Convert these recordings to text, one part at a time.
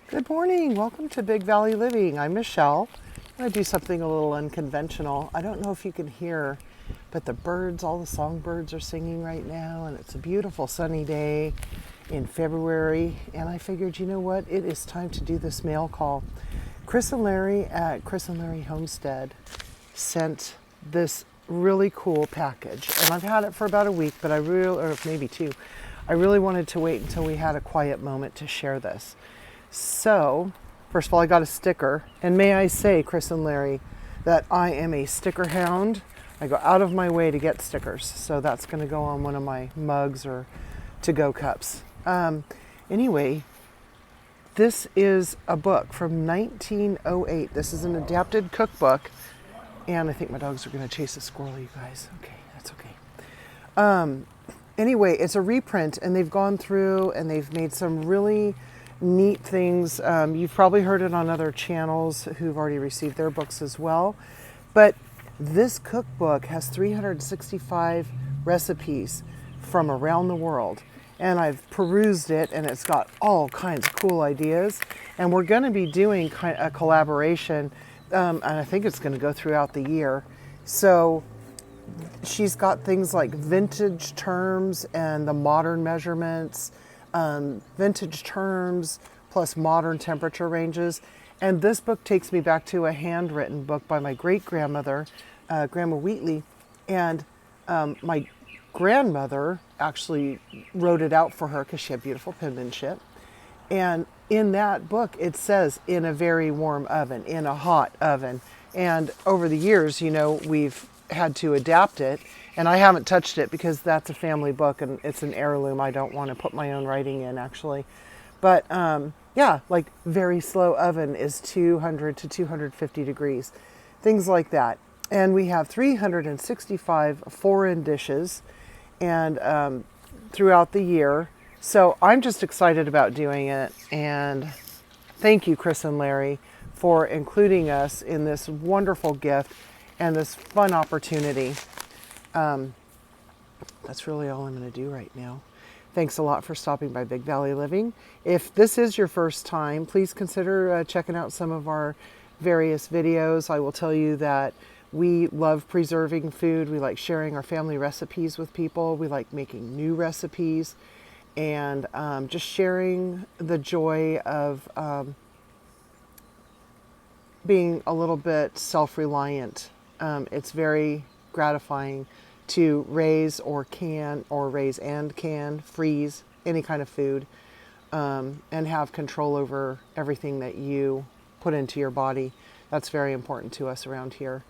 Good morning. Welcome to Big Valley Living. I'm Michelle. I'm going to do something a little unconventional. I don't know if you can hear, but the birds, all the songbirds are singing right now, and it's a beautiful sunny day in February. And I figured, you know what? It is time to do this mail call. Kris and Larry at Kris and Larry Homestead sent this really cool package, and I've had it for about a week, but or maybe two. I really wanted to wait until we had a quiet moment to share this. So, first of all, I got a sticker, and may I say, Kris and Larry, that I am a sticker hound. I go out of my way to get stickers, so that's going to go on one of my mugs or to-go cups. Anyway, this is a book from 1908. This is an adapted cookbook, and I think my dogs are going to chase a squirrel, you guys. Okay, that's okay. Anyway, it's a reprint, and they've gone through and they've made some really neat things. You've probably heard it on other channels who've already received their books as well. But this cookbook has 365 recipes from around the world. And I've perused it, and it's got all kinds of cool ideas. And we're going to be doing a collaboration, and I think it's going to go throughout the year. So she's got things like vintage terms and the modern measurements, vintage terms plus modern temperature ranges. And this book takes me back to a handwritten book by my great-grandmother, Grandma Wheatley. And my grandmother actually wrote it out for her because she had beautiful penmanship. And in that book, it says in a very warm oven, in a hot oven. And over the years, you know, we've had to adapt it, and I haven't touched it because that's a family book and it's an heirloom. I don't want to put my own writing in, actually. But yeah, like very slow oven is 200 to 250 degrees, things like that. And we have 365 foreign dishes and throughout the year. So I'm just excited about doing it, and thank you, Kris and Larry, for including us in this wonderful gift and this fun opportunity. That's really all I'm going to do right now. Thanks a lot for stopping by Big Valley Living. If this is your first time, please consider checking out some of our various videos. I will tell you that we love preserving food. We like sharing our family recipes with people. We like making new recipes, and just sharing the joy of being a little bit self-reliant. It's very gratifying to raise and can freeze any kind of food, and have control over everything that you put into your body. That's very important to us around here.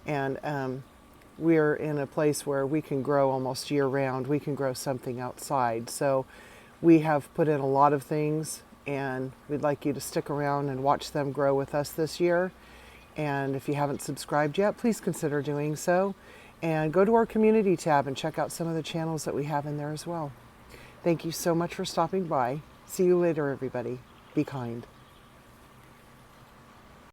And we're in a place where we can grow almost year round. We can grow something outside. So we have put in a lot of things, and we'd like you to stick around and watch them grow with us this year. And if you haven't subscribed yet, please consider doing so. And go to our community tab and check out some of the channels that we have in there as well. Thank you so much for stopping by. See you later, everybody. Be kind.